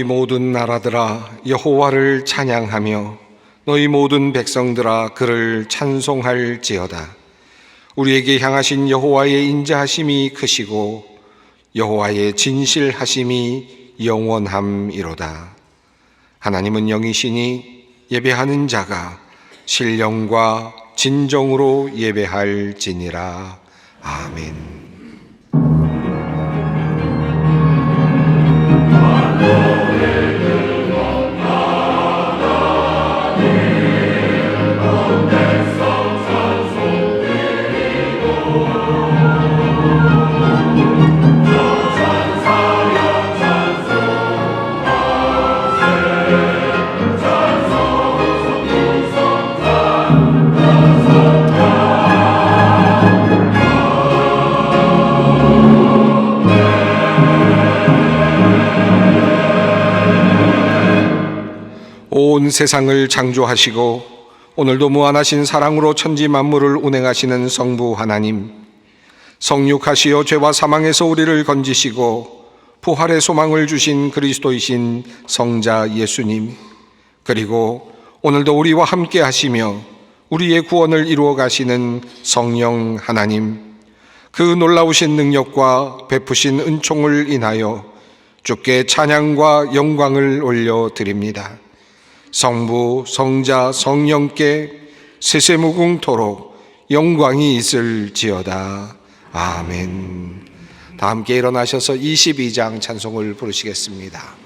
너희 모든 나라들아 여호와를 찬양하며 너희 모든 백성들아 그를 찬송할지어다. 우리에게 향하신 여호와의 인자하심이 크시고 여호와의 진실하심이 영원함이로다. 하나님은 영이시니 예배하는 자가 신령과 진정으로 예배할지니라. 아멘. 온 세상을 창조하시고 오늘도 무한하신 사랑으로 천지 만물을 운행하시는 성부 하나님, 성육하시어 죄와 사망에서 우리를 건지시고 부활의 소망을 주신 그리스도이신 성자 예수님, 그리고 오늘도 우리와 함께 하시며 우리의 구원을 이루어 가시는 성령 하나님, 그 놀라우신 능력과 베푸신 은총을 인하여 주께 찬양과 영광을 올려드립니다. 성부, 성자, 성령께 세세무궁토록 영광이 있을지어다. 아멘. 다 함께 일어나셔서 22장 찬송을 부르시겠습니다.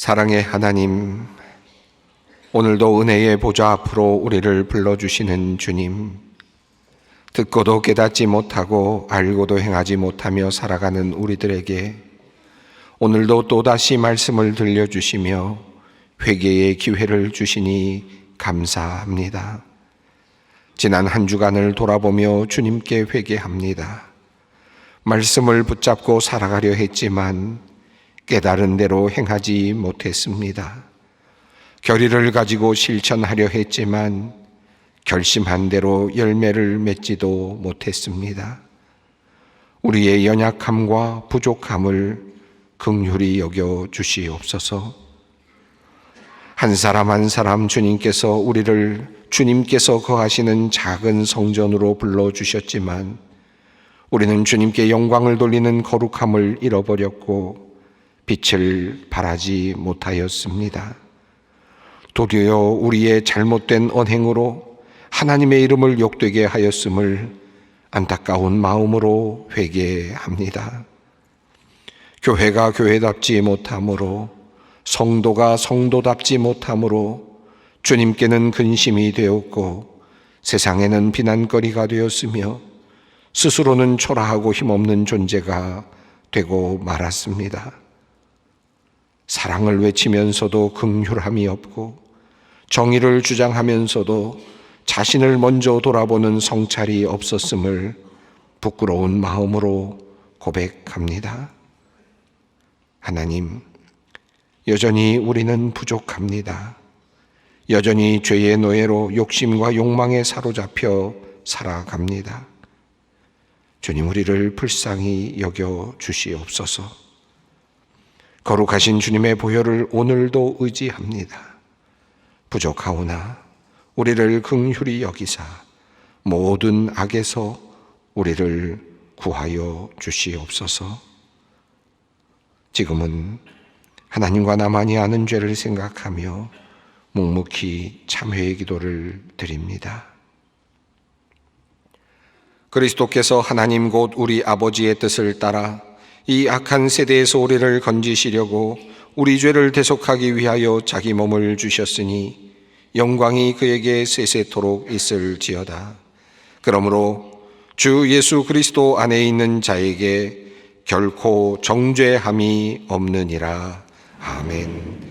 사랑의 하나님, 오늘도 은혜의 보좌 앞으로 우리를 불러주시는 주님, 듣고도 깨닫지 못하고 알고도 행하지 못하며 살아가는 우리들에게 오늘도 또다시 말씀을 들려주시며 회개의 기회를 주시니 감사합니다. 지난 한 주간을 돌아보며 주님께 회개합니다. 말씀을 붙잡고 살아가려 했지만 깨달은 대로 행하지 못했습니다. 결의를 가지고 실천하려 했지만 결심한 대로 열매를 맺지도 못했습니다. 우리의 연약함과 부족함을 긍휼히 여겨 주시옵소서. 한 사람 한 사람 주님께서 우리를 주님께서 거하시는 작은 성전으로 불러주셨지만 우리는 주님께 영광을 돌리는 거룩함을 잃어버렸고 빛을 발하지 못하였습니다. 도리어 우리의 잘못된 언행으로 하나님의 이름을 욕되게 하였음을 안타까운 마음으로 회개합니다. 교회가 교회답지 못함으로, 성도가 성도답지 못함으로 주님께는 근심이 되었고 세상에는 비난거리가 되었으며 스스로는 초라하고 힘없는 존재가 되고 말았습니다. 사랑을 외치면서도 긍휼함이 없고 정의를 주장하면서도 자신을 먼저 돌아보는 성찰이 없었음을 부끄러운 마음으로 고백합니다. 하나님, 여전히 우리는 부족합니다. 여전히 죄의 노예로 욕심과 욕망에 사로잡혀 살아갑니다. 주님, 우리를 불쌍히 여겨 주시옵소서. 거룩하신 주님의 보혈을 오늘도 의지합니다. 부족하오나 우리를 긍휼히 여기사 모든 악에서 우리를 구하여 주시옵소서. 지금은 하나님과 나만이 아는 죄를 생각하며 묵묵히 참회의 기도를 드립니다. 그리스도께서 하나님 곧 우리 아버지의 뜻을 따라 이 악한 세대에서 우리를 건지시려고 우리 죄를 대속하기 위하여 자기 몸을 주셨으니 영광이 그에게 세세토록 있을지어다. 그러므로 주 예수 그리스도 안에 있는 자에게 결코 정죄함이 없느니라. 아멘.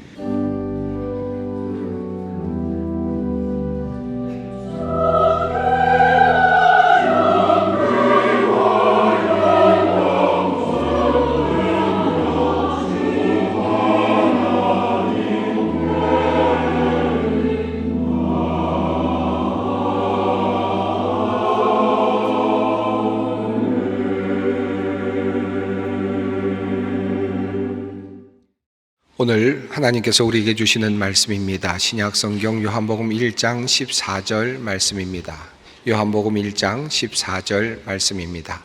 오늘 하나님께서 우리에게 주시는 말씀입니다. 신약성경 요한복음 1장 14절 말씀입니다. 요한복음 1장 14절 말씀입니다.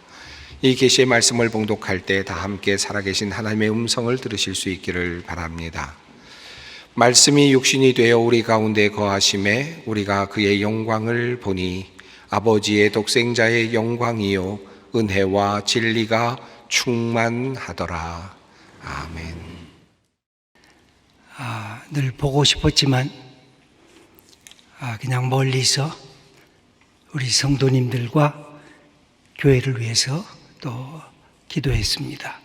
이 계시의 말씀을 봉독할 때 다 함께 살아계신 하나님의 음성을 들으실 수 있기를 바랍니다. 말씀이 육신이 되어 우리 가운데 거하심에 우리가 그의 영광을 보니 아버지의 독생자의 영광이요 은혜와 진리가 충만하더라. 아멘. 늘 보고 싶었지만 그냥 멀리서 우리 성도님들과 교회를 위해서 또 기도했습니다.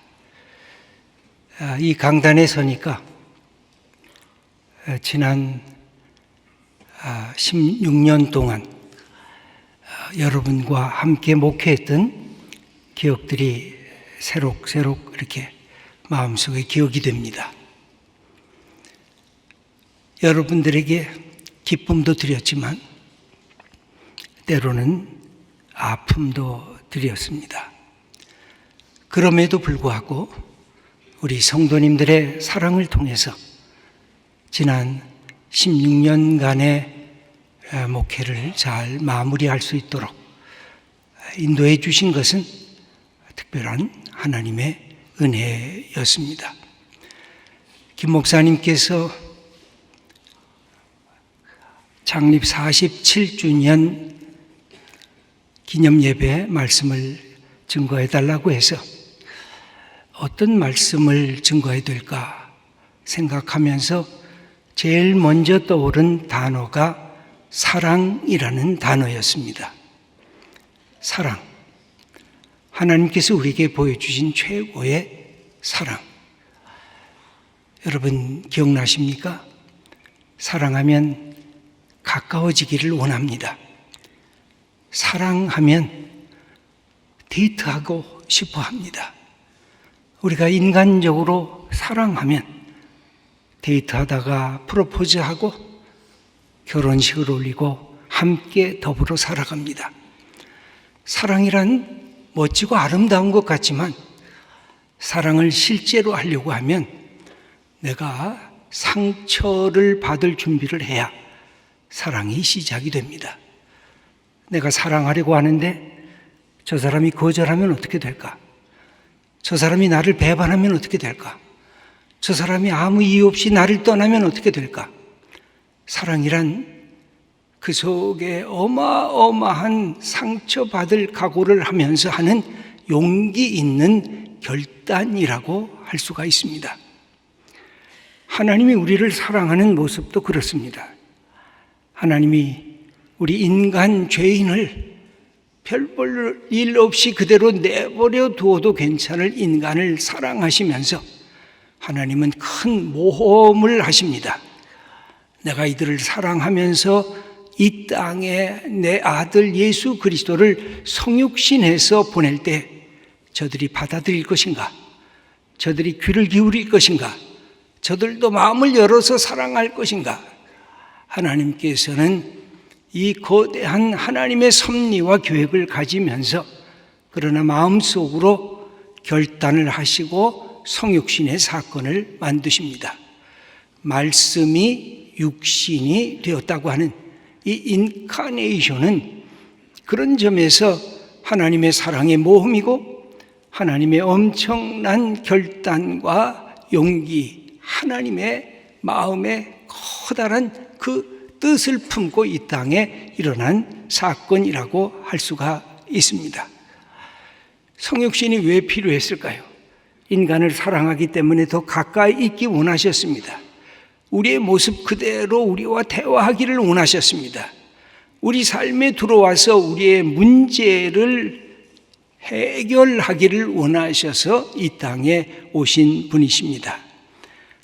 이 강단에 서니까 지난 16년 동안 여러분과 함께 목회했던 기억들이 새록새록 이렇게 마음속에 기억이 됩니다. 여러분들에게 기쁨도 드렸지만 때로는 아픔도 드렸습니다. 그럼에도 불구하고 우리 성도님들의 사랑을 통해서 지난 16년간의 목회를 잘 마무리할 수 있도록 인도해 주신 것은 특별한 하나님의 은혜였습니다. 김 목사님께서 창립 47주년 기념 예배 말씀을 증거해 달라고 해서 어떤 말씀을 증거해야 될까 생각하면서 제일 먼저 떠오른 단어가 사랑이라는 단어였습니다. 사랑. 하나님께서 우리에게 보여주신 최고의 사랑. 여러분 기억나십니까? 사랑하면 가까워지기를 원합니다. 사랑하면 데이트하고 싶어 합니다. 우리가 인간적으로 사랑하면 데이트하다가 프로포즈하고 결혼식을 올리고 함께 더불어 살아갑니다. 사랑이란 멋지고 아름다운 것 같지만 사랑을 실제로 하려고 하면 내가 상처를 받을 준비를 해야 사랑이 시작이 됩니다. 내가 사랑하려고 하는데 저 사람이 거절하면 어떻게 될까? 저 사람이 나를 배반하면 어떻게 될까? 저 사람이 아무 이유 없이 나를 떠나면 어떻게 될까? 사랑이란 그 속에 어마어마한 상처받을 각오를 하면서 하는 용기 있는 결단이라고 할 수가 있습니다. 하나님이 우리를 사랑하는 모습도 그렇습니다. 하나님이 우리 인간 죄인을 별 볼 일 없이 그대로 내버려 두어도 괜찮을 인간을 사랑하시면서 하나님은 큰 모험을 하십니다. 내가 이들을 사랑하면서 이 땅에 내 아들 예수 그리스도를 성육신해서 보낼 때 저들이 받아들일 것인가? 저들이 귀를 기울일 것인가? 저들도 마음을 열어서 사랑할 것인가? 하나님께서는 이 거대한 하나님의 섭리와 계획을 가지면서 그러나 마음속으로 결단을 하시고 성육신의 사건을 만드십니다. 말씀이 육신이 되었다고 하는 이 인카네이션은 그런 점에서 하나님의 사랑의 모험이고 하나님의 엄청난 결단과 용기, 하나님의 마음의 커다란 그 뜻을 품고 이 땅에 일어난 사건이라고 할 수가 있습니다. 성육신이 왜 필요했을까요? 인간을 사랑하기 때문에 더 가까이 있기 원하셨습니다. 우리의 모습 그대로 우리와 대화하기를 원하셨습니다. 우리 삶에 들어와서 우리의 문제를 해결하기를 원하셔서 이 땅에 오신 분이십니다.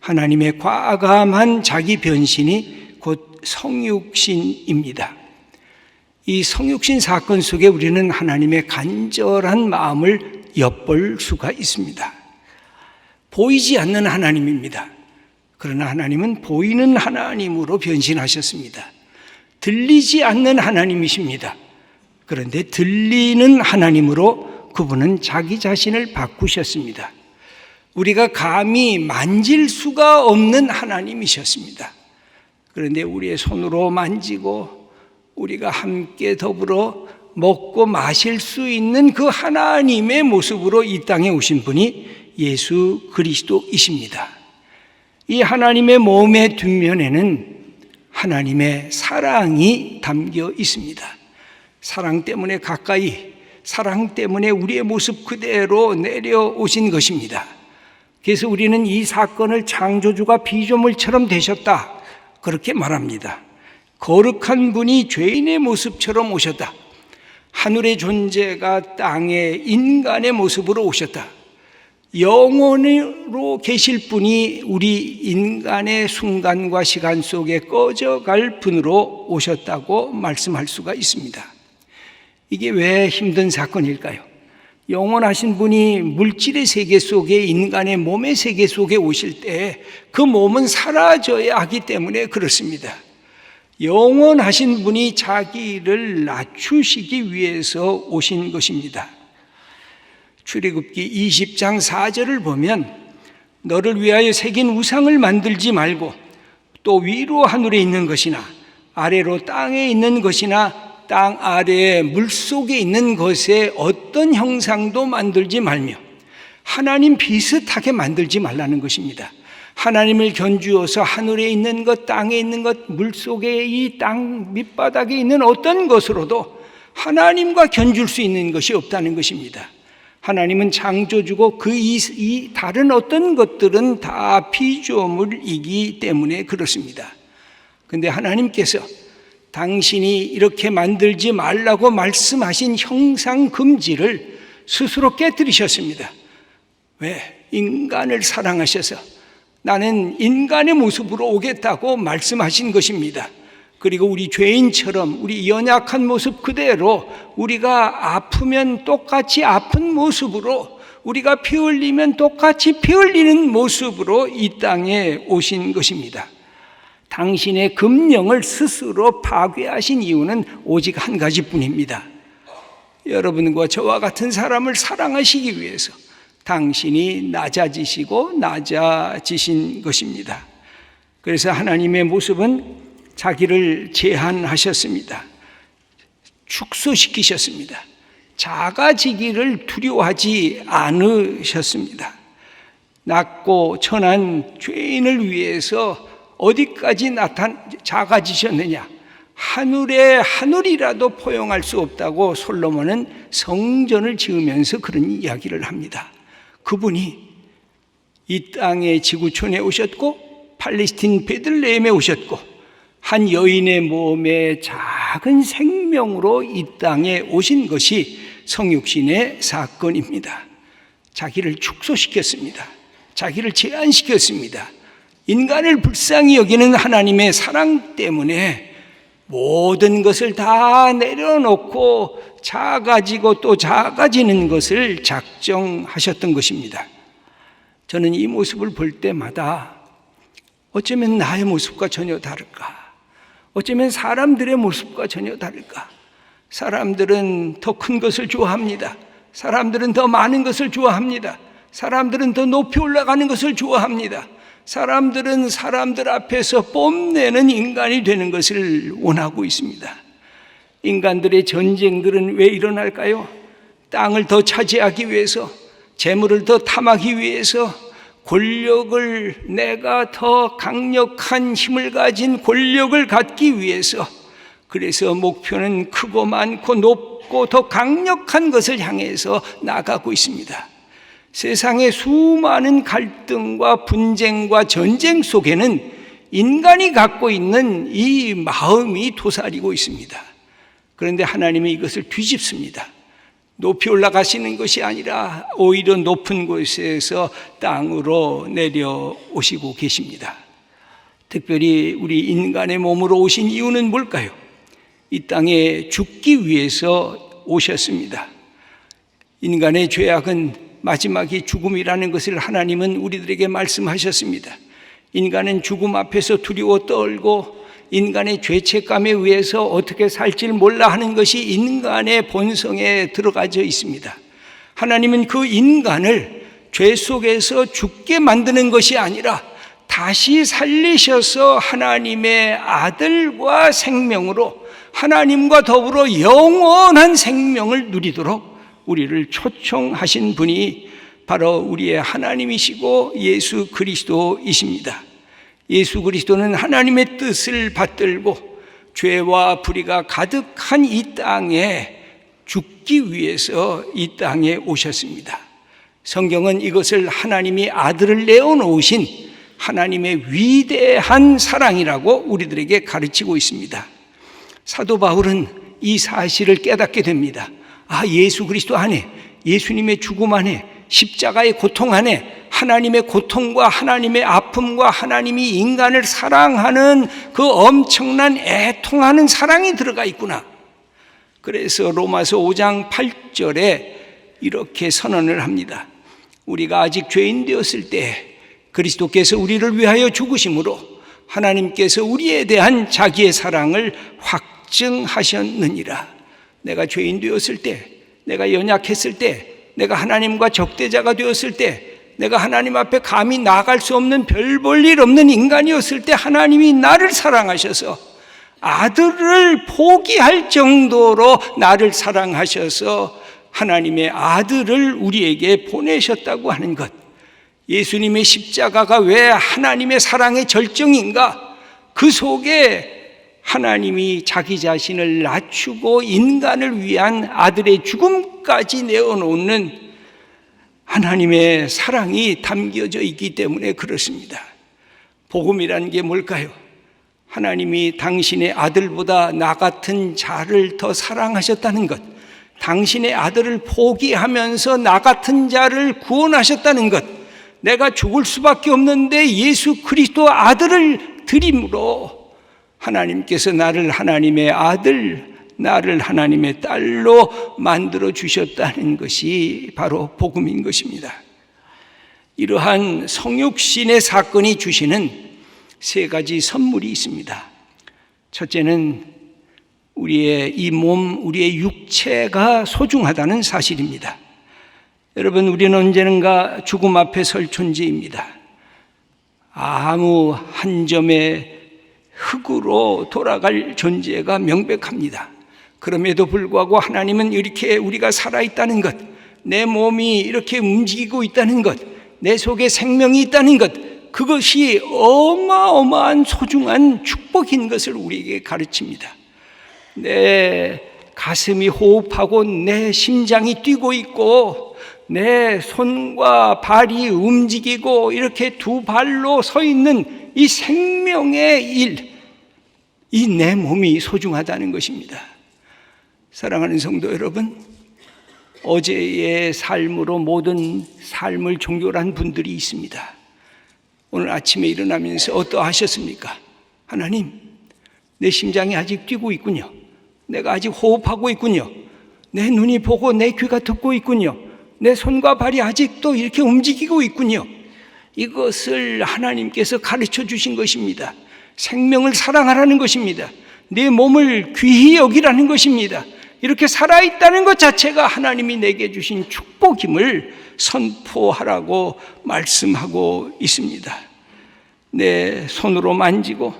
하나님의 과감한 자기 변신이 곧 성육신입니다. 이 성육신 사건 속에 우리는 하나님의 간절한 마음을 엿볼 수가 있습니다. 보이지 않는 하나님입니다. 그러나 하나님은 보이는 하나님으로 변신하셨습니다. 들리지 않는 하나님이십니다. 그런데 들리는 하나님으로 그분은 자기 자신을 바꾸셨습니다. 우리가 감히 만질 수가 없는 하나님이셨습니다. 그런데 우리의 손으로 만지고 우리가 함께 더불어 먹고 마실 수 있는 그 하나님의 모습으로 이 땅에 오신 분이 예수 그리스도이십니다. 이 하나님의 몸의 뒷면에는 하나님의 사랑이 담겨 있습니다. 사랑 때문에 가까이, 사랑 때문에 우리의 모습 그대로 내려오신 것입니다. 그래서 우리는 이 사건을 창조주가 피조물처럼 되셨다, 그렇게 말합니다. 거룩한 분이 죄인의 모습처럼 오셨다. 하늘의 존재가 땅에 인간의 모습으로 오셨다. 영원으로 계실 분이 우리 인간의 순간과 시간 속에 꺼져갈 분으로 오셨다고 말씀할 수가 있습니다. 이게 왜 힘든 사건일까요? 영원하신 분이 물질의 세계 속에 인간의 몸의 세계 속에 오실 때 그 몸은 사라져야 하기 때문에 그렇습니다. 영원하신 분이 자기를 낮추시기 위해서 오신 것입니다. 출애굽기 20장 4절을 보면 너를 위하여 새긴 우상을 만들지 말고 또 위로 하늘에 있는 것이나 아래로 땅에 있는 것이나 땅 아래에 물속에 있는 것에 어떤 형상도 만들지 말며 하나님 비슷하게 만들지 말라는 것입니다. 하나님을 견주어서 하늘에 있는 것, 땅에 있는 것, 물속에 이 땅 밑바닥에 있는 어떤 것으로도 하나님과 견줄 수 있는 것이 없다는 것입니다. 하나님은 창조주고 이 다른 어떤 것들은 다 피조물이기 때문에 그렇습니다. 그런데 하나님께서 당신이 이렇게 만들지 말라고 말씀하신 형상 금지를 스스로 깨뜨리셨습니다. 왜? 인간을 사랑하셔서 나는 인간의 모습으로 오겠다고 말씀하신 것입니다. 그리고 우리 죄인처럼 우리 연약한 모습 그대로 우리가 아프면 똑같이 아픈 모습으로 우리가 피 흘리면 똑같이 피 흘리는 모습으로 이 땅에 오신 것입니다. 당신의 금령을 스스로 파괴하신 이유는 오직 한 가지뿐입니다. 여러분과 저와 같은 사람을 사랑하시기 위해서 당신이 낮아지시고 낮아지신 것입니다. 그래서 하나님의 모습은 자기를 제한하셨습니다. 축소시키셨습니다. 작아지기를 두려워하지 않으셨습니다. 낮고 천한 죄인을 위해서 어디까지 작아지셨느냐? 하늘의 하늘이라도 포용할 수 없다고 솔로몬은 성전을 지으면서 그런 이야기를 합니다. 그분이 이 땅의 지구촌에 오셨고 팔레스틴 베들레헴에 오셨고 한 여인의 몸에 작은 생명으로 이 땅에 오신 것이 성육신의 사건입니다. 자기를 축소시켰습니다. 자기를 제한시켰습니다. 인간을 불쌍히 여기는 하나님의 사랑 때문에 모든 것을 다 내려놓고 작아지고 또 작아지는 것을 작정하셨던 것입니다. 저는 이 모습을 볼 때마다 어쩌면 나의 모습과 전혀 다를까? 어쩌면 사람들의 모습과 전혀 다를까? 사람들은 더 큰 것을 좋아합니다. 사람들은 더 많은 것을 좋아합니다. 사람들은 더 높이 올라가는 것을 좋아합니다. 사람들은 사람들 앞에서 뽐내는 인간이 되는 것을 원하고 있습니다. 인간들의 전쟁들은 왜 일어날까요? 땅을 더 차지하기 위해서, 재물을 더 탐하기 위해서, 권력을, 내가 더 강력한 힘을 가진 권력을 갖기 위해서, 그래서 목표는 크고 많고 높고 더 강력한 것을 향해서 나아가고 있습니다. 세상의 수많은 갈등과 분쟁과 전쟁 속에는 인간이 갖고 있는 이 마음이 도사리고 있습니다. 그런데 하나님은 이것을 뒤집습니다. 높이 올라가시는 것이 아니라 오히려 높은 곳에서 땅으로 내려오시고 계십니다. 특별히 우리 인간의 몸으로 오신 이유는 뭘까요? 이 땅에 죽기 위해서 오셨습니다. 인간의 죄악은 마지막이 죽음이라는 것을 하나님은 우리들에게 말씀하셨습니다. 인간은 죽음 앞에서 두려워 떨고 인간의 죄책감에 의해서 어떻게 살지를 몰라 하는 것이 인간의 본성에 들어가져 있습니다. 하나님은 그 인간을 죄 속에서 죽게 만드는 것이 아니라 다시 살리셔서 하나님의 아들과 생명으로 하나님과 더불어 영원한 생명을 누리도록 우리를 초청하신 분이 바로 우리의 하나님이시고 예수 그리스도이십니다. 예수 그리스도는 하나님의 뜻을 받들고 죄와 불의가 가득한 이 땅에 죽기 위해서 이 땅에 오셨습니다. 성경은 이것을 하나님이 아들을 내어놓으신 하나님의 위대한 사랑이라고 우리들에게 가르치고 있습니다. 사도 바울은 이 사실을 깨닫게 됩니다. 예수 그리스도 안에, 예수님의 죽음 안에, 십자가의 고통 안에 하나님의 고통과 하나님의 아픔과 하나님이 인간을 사랑하는 그 엄청난 애통하는 사랑이 들어가 있구나. 그래서 로마서 5장 8절에 이렇게 선언을 합니다. 우리가 아직 죄인 되었을 때 그리스도께서 우리를 위하여 죽으심으로 하나님께서 우리에 대한 자기의 사랑을 확증하셨느니라. 내가 죄인 되었을 때, 내가 연약했을 때, 내가 하나님과 적대자가 되었을 때, 내가 하나님 앞에 감히 나아갈 수 없는 별 볼 일 없는 인간이었을 때 하나님이 나를 사랑하셔서 아들을 포기할 정도로 나를 사랑하셔서 하나님의 아들을 우리에게 보내셨다고 하는 것. 예수님의 십자가가 왜 하나님의 사랑의 절정인가? 그 속에 하나님이 자기 자신을 낮추고 인간을 위한 아들의 죽음까지 내어놓는 하나님의 사랑이 담겨져 있기 때문에 그렇습니다. 복음이라는 게 뭘까요? 하나님이 당신의 아들보다 나 같은 자를 더 사랑하셨다는 것, 당신의 아들을 포기하면서 나 같은 자를 구원하셨다는 것, 내가 죽을 수밖에 없는데 예수 그리스도 아들을 드림으로 하나님께서 나를 하나님의 아들, 나를 하나님의 딸로 만들어 주셨다는 것이 바로 복음인 것입니다. 이러한 성육신의 사건이 주시는 세 가지 선물이 있습니다. 첫째는 우리의 이 몸, 우리의 육체가 소중하다는 사실입니다. 여러분, 우리는 언젠가 죽음 앞에 설 존재입니다. 아무 한 점의 흙으로 돌아갈 존재가 명백합니다. 그럼에도 불구하고 하나님은 이렇게 우리가 살아있다는 것, 내 몸이 이렇게 움직이고 있다는 것, 내 속에 생명이 있다는 것, 그것이 어마어마한 소중한 축복인 것을 우리에게 가르칩니다. 내 가슴이 호흡하고 내 심장이 뛰고 있고 내 손과 발이 움직이고 이렇게 두 발로 서 있는 이 생명의 일, 이 내 몸이 소중하다는 것입니다. 사랑하는 성도 여러분, 어제의 삶으로 모든 삶을 종결한 분들이 있습니다. 오늘 아침에 일어나면서 어떠하셨습니까? 하나님, 내 심장이 아직 뛰고 있군요. 내가 아직 호흡하고 있군요. 내 눈이 보고 내 귀가 듣고 있군요. 내 손과 발이 아직도 이렇게 움직이고 있군요. 이것을 하나님께서 가르쳐 주신 것입니다. 생명을 사랑하라는 것입니다. 내 몸을 귀히 여기라는 것입니다. 이렇게 살아있다는 것 자체가 하나님이 내게 주신 축복임을 선포하라고 말씀하고 있습니다. 내 손으로 만지고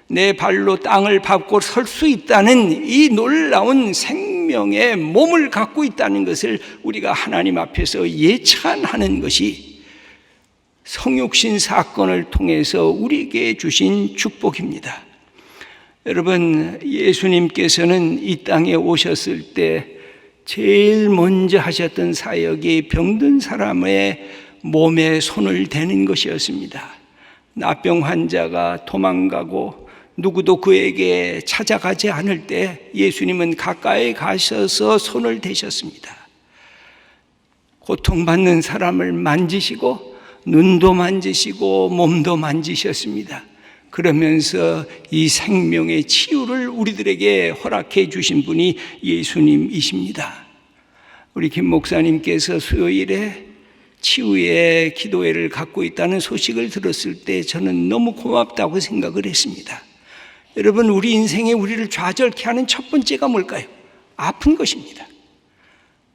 내 발로 땅을 밟고 설 수 있다는 이 놀라운 생명의 몸을 갖고 있다는 것을 우리가 하나님 앞에서 예찬하는 것이 성육신 사건을 통해서 우리에게 주신 축복입니다. 여러분, 예수님께서는 이 땅에 오셨을 때 제일 먼저 하셨던 사역이 병든 사람의 몸에 손을 대는 것이었습니다. 나병 환자가 도망가고 누구도 그에게 찾아가지 않을 때 예수님은 가까이 가셔서 손을 대셨습니다. 고통받는 사람을 만지시고 눈도 만지시고 몸도 만지셨습니다. 그러면서 이 생명의 치유를 우리들에게 허락해 주신 분이 예수님이십니다. 우리 김 목사님께서 수요일에 치유의 기도회를 갖고 있다는 소식을 들었을 때 저는 너무 고맙다고 생각을 했습니다. 여러분, 우리 인생에 우리를 좌절케 하는 첫 번째가 뭘까요? 아픈 것입니다.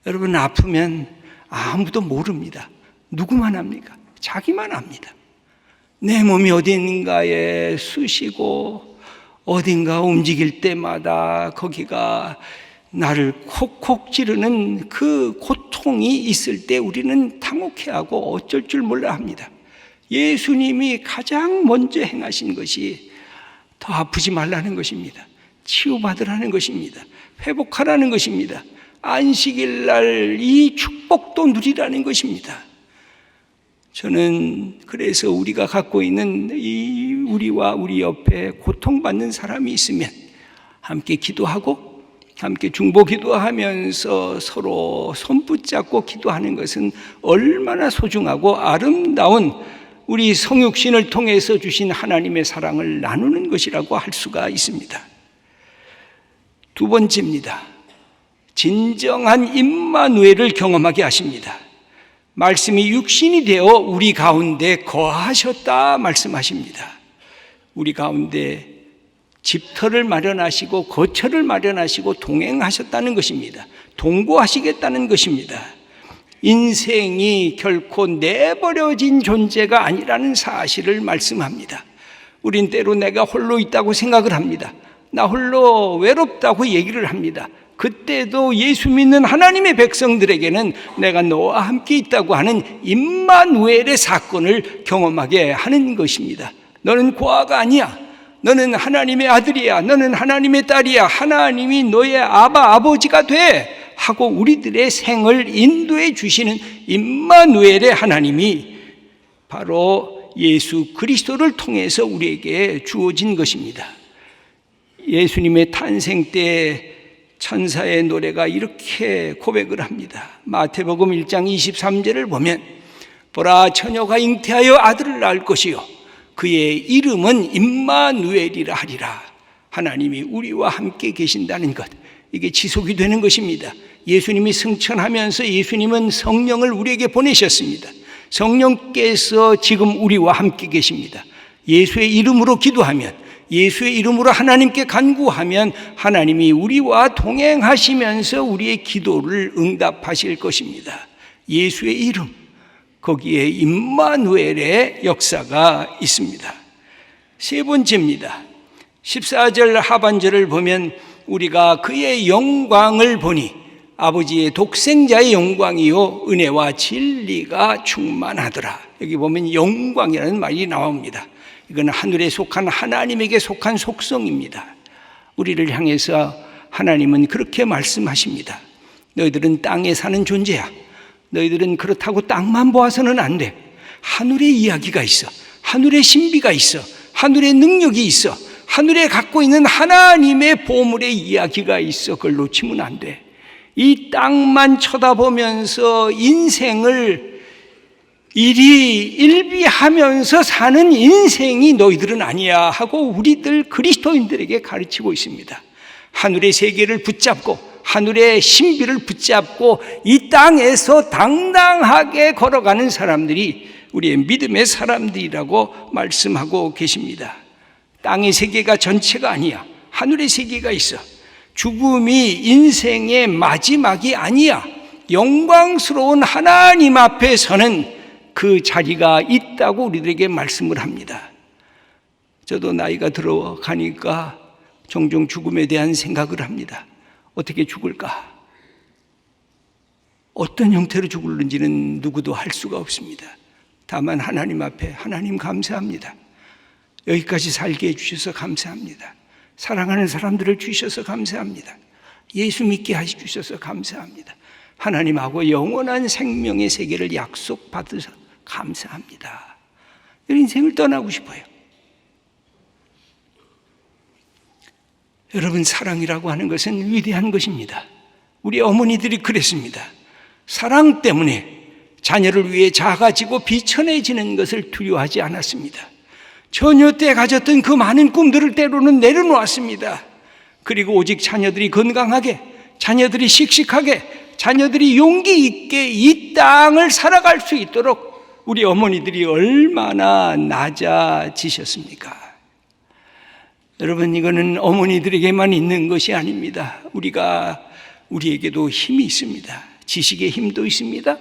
여러분, 아프면 아무도 모릅니다. 누구만 압니까? 자기만 압니다. 내 몸이 어딘가에 쑤시고 어딘가 움직일 때마다 거기가 나를 콕콕 찌르는 그 고통이 있을 때 우리는 당혹해하고 어쩔 줄 몰라 합니다. 예수님이 가장 먼저 행하신 것이 더 아프지 말라는 것입니다. 치유받으라는 것입니다. 회복하라는 것입니다. 안식일 날 이 축복도 누리라는 것입니다. 저는 그래서 우리가 갖고 있는 이 우리와 우리 옆에 고통받는 사람이 있으면 함께 기도하고 함께 중보 기도하면서 서로 손붙잡고 기도하는 것은 얼마나 소중하고 아름다운 우리 성육신을 통해서 주신 하나님의 사랑을 나누는 것이라고 할 수가 있습니다. 두 번째입니다. 진정한 임마누엘을 경험하게 하십니다. 말씀이 육신이 되어 우리 가운데 거하셨다 말씀하십니다. 우리 가운데 집터를 마련하시고 거처를 마련하시고 동행하셨다는 것입니다. 동거하시겠다는 것입니다. 인생이 결코 내버려진 존재가 아니라는 사실을 말씀합니다. 우린 때로 내가 홀로 있다고 생각을 합니다. 나 홀로 외롭다고 얘기를 합니다. 그때도 예수 믿는 하나님의 백성들에게는 내가 너와 함께 있다고 하는 임마누엘의 사건을 경험하게 하는 것입니다. 너는 고아가 아니야. 너는 하나님의 아들이야. 너는 하나님의 딸이야. 하나님이 너의 아버지가 돼 하고 우리들의 생을 인도해 주시는 임마누엘의 하나님이 바로 예수 그리스도를 통해서 우리에게 주어진 것입니다. 예수님의 탄생 때 천사의 노래가 이렇게 고백을 합니다. 마태복음 1장 23절을 보면 보라, 처녀가 잉태하여 아들을 낳을 것이요 그의 이름은 임마누엘이라 하리라. 하나님이 우리와 함께 계신다는 것, 이게 지속이 되는 것입니다. 예수님이 승천하면서 예수님은 성령을 우리에게 보내셨습니다. 성령께서 지금 우리와 함께 계십니다. 예수의 이름으로 기도하면, 예수의 이름으로 하나님께 간구하면 하나님이 우리와 동행하시면서 우리의 기도를 응답하실 것입니다. 예수의 이름, 거기에 임마누엘의 역사가 있습니다. 세 번째입니다. 14절 하반절을 보면 우리가 그의 영광을 보니 아버지의 독생자의 영광이요 은혜와 진리가 충만하더라. 여기 보면 영광이라는 말이 나옵니다. 이건 하늘에 속한 하나님에게 속한 속성입니다. 우리를 향해서 하나님은 그렇게 말씀하십니다. 너희들은 땅에 사는 존재야. 너희들은 그렇다고 땅만 보아서는 안 돼. 하늘의 이야기가 있어. 하늘의 신비가 있어. 하늘의 능력이 있어. 하늘에 갖고 있는 하나님의 보물의 이야기가 있어. 그걸 놓치면 안 돼. 이 땅만 쳐다보면서 인생을 일비하면서 사는 인생이 너희들은 아니야 하고 우리들 그리스도인들에게 가르치고 있습니다. 하늘의 세계를 붙잡고 하늘의 신비를 붙잡고 이 땅에서 당당하게 걸어가는 사람들이 우리의 믿음의 사람들이라고 말씀하고 계십니다. 땅의 세계가 전체가 아니야. 하늘의 세계가 있어. 죽음이 인생의 마지막이 아니야. 영광스러운 하나님 앞에서는 그 자리가 있다고 우리들에게 말씀을 합니다. 저도 나이가 들어가니까 종종 죽음에 대한 생각을 합니다. 어떻게 죽을까? 어떤 형태로 죽을는지는 누구도 할 수가 없습니다. 다만 하나님 앞에 하나님 감사합니다. 여기까지 살게 해주셔서 감사합니다. 사랑하는 사람들을 주셔서 감사합니다. 예수 믿게 해주셔서 감사합니다. 하나님하고 영원한 생명의 세계를 약속받으셔서 감사합니다. 인생을 떠나고 싶어요. 여러분, 사랑이라고 하는 것은 위대한 것입니다. 우리 어머니들이 그랬습니다. 사랑 때문에 자녀를 위해 작아지고 비천해지는 것을 두려워하지 않았습니다. 처녀 때 가졌던 그 많은 꿈들을 때로는 내려놓았습니다. 그리고 오직 자녀들이 건강하게, 자녀들이 씩씩하게, 자녀들이 용기 있게 이 땅을 살아갈 수 있도록 우리 어머니들이 얼마나 낮아지셨습니까? 여러분, 이거는 어머니들에게만 있는 것이 아닙니다. 우리에게도 힘이 있습니다. 지식의 힘도 있습니다.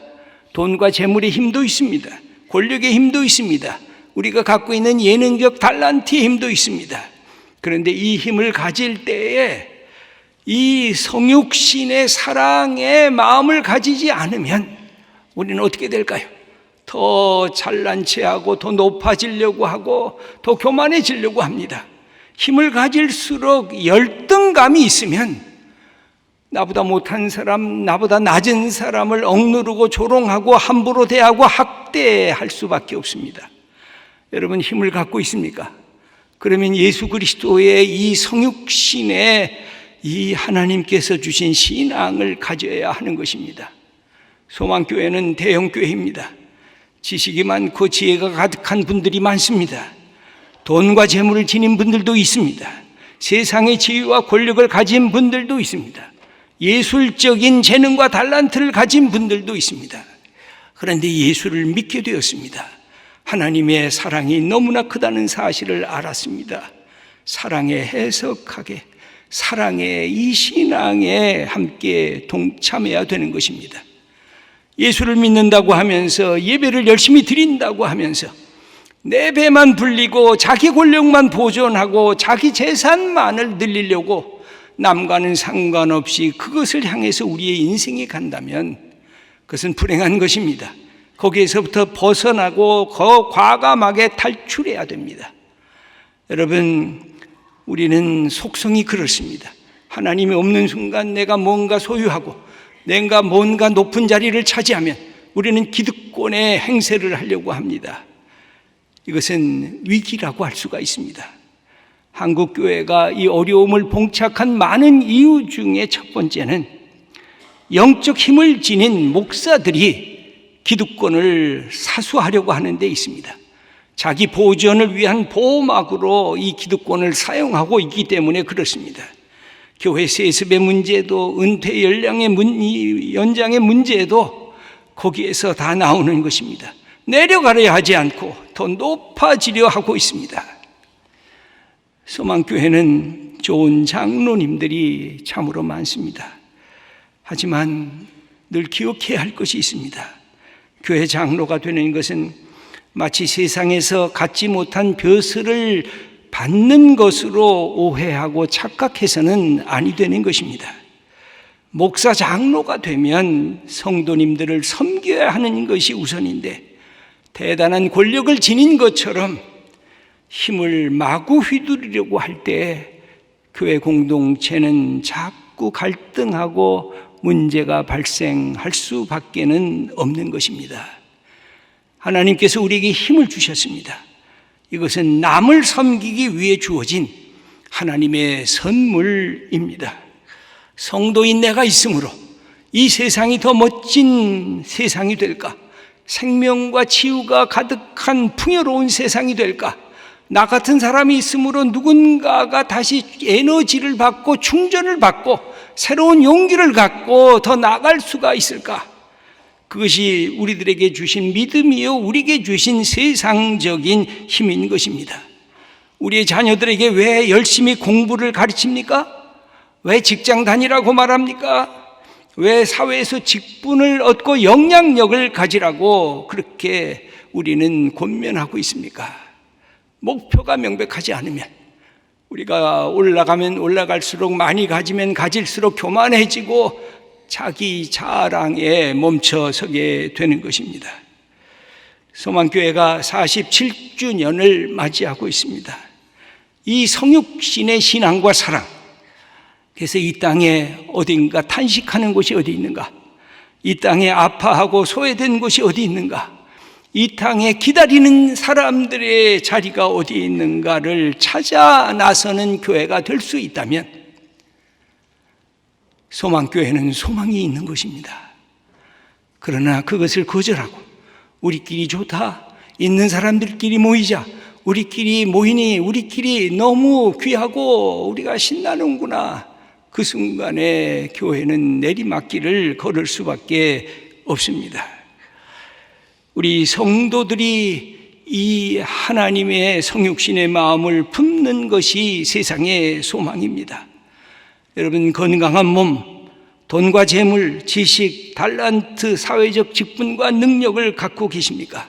돈과 재물의 힘도 있습니다. 권력의 힘도 있습니다. 우리가 갖고 있는 예능적 달란트의 힘도 있습니다. 그런데 이 힘을 가질 때에 이 성육신의 사랑의 마음을 가지지 않으면 우리는 어떻게 될까요? 더 잘난 체하고 더 높아지려고 하고 더 교만해지려고 합니다. 힘을 가질수록 열등감이 있으면 나보다 못한 사람, 나보다 낮은 사람을 억누르고 조롱하고 함부로 대하고 학대할 수밖에 없습니다. 여러분, 힘을 갖고 있습니까? 그러면 예수 그리스도의 이 성육신의 이 하나님께서 주신 신앙을 가져야 하는 것입니다. 소망교회는 대형교회입니다. 지식이 많고 지혜가 가득한 분들이 많습니다. 돈과 재물을 지닌 분들도 있습니다. 세상의 지위와 권력을 가진 분들도 있습니다. 예술적인 재능과 달란트를 가진 분들도 있습니다. 그런데 예수를 믿게 되었습니다. 하나님의 사랑이 너무나 크다는 사실을 알았습니다. 사랑에 해석하게, 사랑의 이 신앙에 함께 동참해야 되는 것입니다. 예수를 믿는다고 하면서 예배를 열심히 드린다고 하면서 내 배만 불리고 자기 권력만 보존하고 자기 재산만을 늘리려고 남과는 상관없이 그것을 향해서 우리의 인생이 간다면 그것은 불행한 것입니다. 거기에서부터 벗어나고 과감하게 탈출해야 됩니다. 여러분, 우리는 속성이 그렇습니다. 하나님이 없는 순간 내가 뭔가 소유하고 내가 뭔가 높은 자리를 차지하면 우리는 기득권의 행세를 하려고 합니다. 이것은 위기라고 할 수가 있습니다. 한국교회가 이 어려움을 봉착한 많은 이유 중에 첫 번째는 영적 힘을 지닌 목사들이 기득권을 사수하려고 하는 데 있습니다. 자기 보존을 위한 보호막으로 이 기득권을 사용하고 있기 때문에 그렇습니다. 교회 세습의 문제도 은퇴 연장의 문제도 거기에서 다 나오는 것입니다. 내려가려 하지 않고 더 높아지려 하고 있습니다. 소망교회는 좋은 장로님들이 참으로 많습니다. 하지만 늘 기억해야 할 것이 있습니다. 교회 장로가 되는 것은 마치 세상에서 갖지 못한 벼슬을 받는 것으로 오해하고 착각해서는 아니 되는 것입니다. 목사 장로가 되면 성도님들을 섬겨야 하는 것이 우선인데, 대단한 권력을 지닌 것처럼 힘을 마구 휘두르려고 할 때 교회 공동체는 자꾸 갈등하고 문제가 발생할 수밖에는 없는 것입니다. 하나님께서 우리에게 힘을 주셨습니다. 이것은 남을 섬기기 위해 주어진 하나님의 선물입니다. 성도인 내가 있으므로 이 세상이 더 멋진 세상이 될까? 생명과 치유가 가득한 풍요로운 세상이 될까? 나 같은 사람이 있으므로 누군가가 다시 에너지를 받고 충전을 받고 새로운 용기를 갖고 더 나아갈 수가 있을까? 그것이 우리들에게 주신 믿음이요, 우리에게 주신 세상적인 힘인 것입니다. 우리의 자녀들에게 왜 열심히 공부를 가르칩니까? 왜 직장 다니라고 말합니까? 왜 사회에서 직분을 얻고 영향력을 가지라고 그렇게 우리는 권면하고 있습니까? 목표가 명백하지 않으면, 우리가 올라가면 올라갈수록, 많이 가지면 가질수록 교만해지고 자기 자랑에 멈춰서게 되는 것입니다. 소망교회가 47주년을 맞이하고 있습니다. 이 성육신의 신앙과 사랑, 그래서 이 땅에 어딘가 탄식하는 곳이 어디 있는가? 이 땅에 아파하고 소외된 곳이 어디 있는가? 이 땅에 기다리는 사람들의 자리가 어디 있는가를 찾아 나서는 교회가 될 수 있다면, 소망교회는 소망이 있는 것입니다. 그러나 그것을 거절하고 우리끼리 좋다, 있는 사람들끼리 모이자, 우리끼리 모이니 우리끼리 너무 귀하고 우리가 신나는구나, 그 순간에 교회는 내리막길을 걸을 수밖에 없습니다. 우리 성도들이 이 하나님의 성육신의 마음을 품는 것이 세상의 소망입니다. 여러분, 건강한 몸, 돈과 재물, 지식, 달란트, 사회적 직분과 능력을 갖고 계십니까?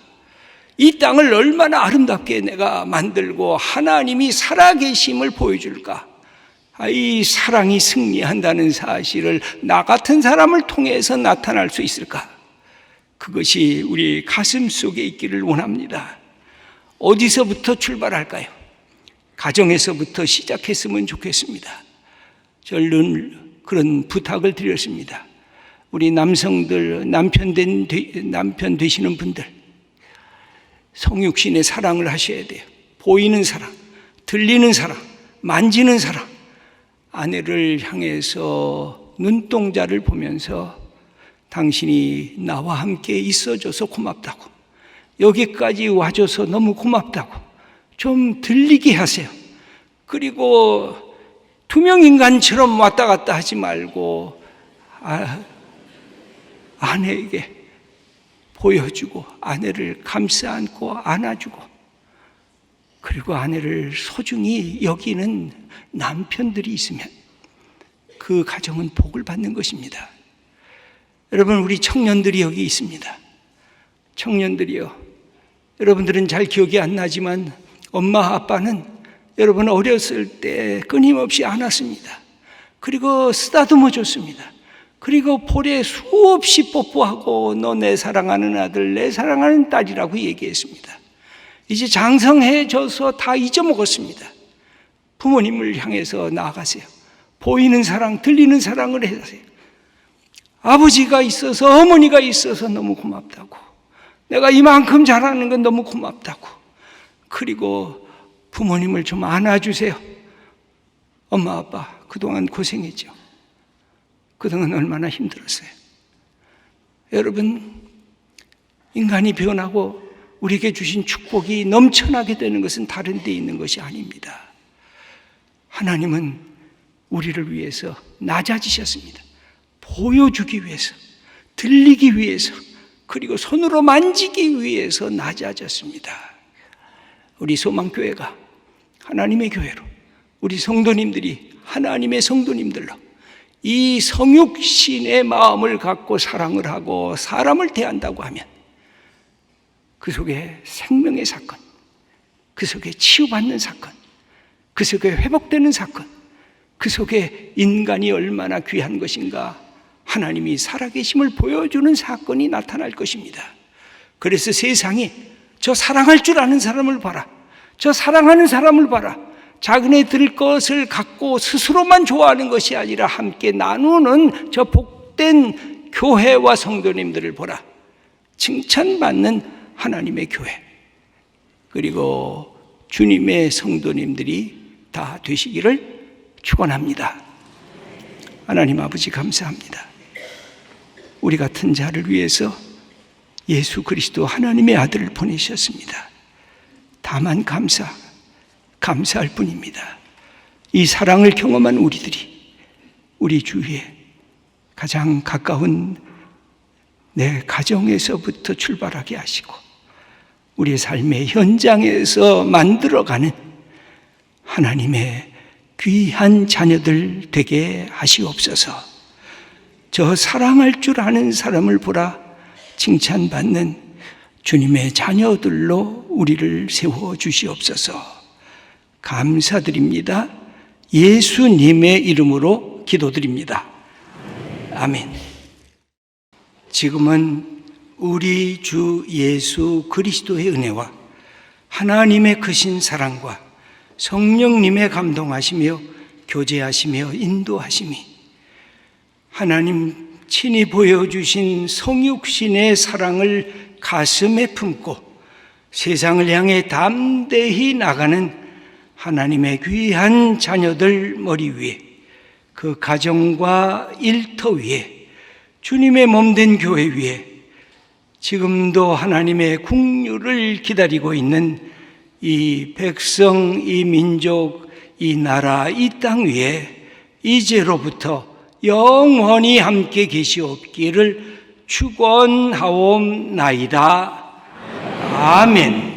이 땅을 얼마나 아름답게 내가 만들고 하나님이 살아계심을 보여줄까? 이 사랑이 승리한다는 사실을 나 같은 사람을 통해서 나타날 수 있을까? 그것이 우리 가슴 속에 있기를 원합니다. 어디서부터 출발할까요? 가정에서부터 시작했으면 좋겠습니다. 저는 그런 부탁을 드렸습니다. 우리 남성들, 남편 되시는 분들, 성육신의 사랑을 하셔야 돼요. 보이는 사랑, 들리는 사랑, 만지는 사랑. 아내를 향해서 눈동자를 보면서 당신이 나와 함께 있어줘서 고맙다고, 여기까지 와줘서 너무 고맙다고 좀 들리게 하세요. 그리고 투명인간처럼 왔다 갔다 하지 말고 아내에게 보여주고, 아내를 감싸 안고 안아주고, 그리고 아내를 소중히 여기는 남편들이 있으면 그 가정은 복을 받는 것입니다. 여러분, 우리 청년들이 여기 있습니다. 청년들이요, 여러분들은 잘 기억이 안 나지만 엄마 아빠는 여러분 어렸을 때 끊임없이 안았습니다. 그리고 쓰다듬어 줬습니다. 그리고 볼에 수없이 뽀뽀하고 너 내 사랑하는 아들, 내 사랑하는 딸이라고 얘기했습니다. 이제 장성해져서 다 잊어먹었습니다. 부모님을 향해서 나아가세요. 보이는 사랑, 들리는 사랑을 해주세요. 아버지가 있어서, 어머니가 있어서 너무 고맙다고, 내가 이만큼 잘하는 건 너무 고맙다고, 그리고 부모님을 좀 안아주세요. 엄마 아빠 그동안 고생했죠. 그동안 얼마나 힘들었어요. 여러분, 인간이 변하고 우리에게 주신 축복이 넘쳐나게 되는 것은 다른 데 있는 것이 아닙니다. 하나님은 우리를 위해서 낮아지셨습니다. 보여주기 위해서, 들리기 위해서, 그리고 손으로 만지기 위해서 낮아졌습니다. 우리 소망교회가 하나님의 교회로, 우리 성도님들이 하나님의 성도님들로 이 성육신의 마음을 갖고 사랑을 하고 사람을 대한다고 하면 그 속에 생명의 사건, 그 속에 치유받는 사건, 그 속에 회복되는 사건, 그 속에 인간이 얼마나 귀한 것인가 하나님이 살아계심을 보여주는 사건이 나타날 것입니다. 그래서 세상이 저 사랑할 줄 아는 사람을 봐라, 저 사랑하는 사람을 봐라, 자기네 들 것을 갖고 스스로만 좋아하는 것이 아니라 함께 나누는 저 복된 교회와 성도님들을 보라, 칭찬받는 하나님의 교회, 그리고 주님의 성도님들이 다 되시기를 축원합니다. 하나님 아버지 감사합니다. 우리 같은 자를 위해서 예수 그리스도 하나님의 아들을 보내셨습니다. 다만 감사할 뿐입니다. 이 사랑을 경험한 우리들이 우리 주위에 가장 가까운 내 가정에서부터 출발하게 하시고 우리의 삶의 현장에서 만들어가는 하나님의 귀한 자녀들 되게 하시옵소서. 저 사랑할 줄 아는 사람을 보라 칭찬받는 주님의 자녀들로 우리를 세워주시옵소서. 감사드립니다. 예수님의 이름으로 기도드립니다. 아멘. 지금은 우리 주 예수 그리스도의 은혜와 하나님의 크신 사랑과 성령님의 감동하시며 교제하시며 인도하심이 하나님 친히 보여주신 성육신의 사랑을 가슴에 품고 세상을 향해 담대히 나가는 하나님의 귀한 자녀들 머리 위에, 그 가정과 일터 위에, 주님의 몸된 교회 위에, 지금도 하나님의 국류를 기다리고 있는 이 백성, 이 민족, 이 나라, 이 땅 위에 이제로부터 영원히 함께 계시옵기를 축원하옵나이다. 아멘.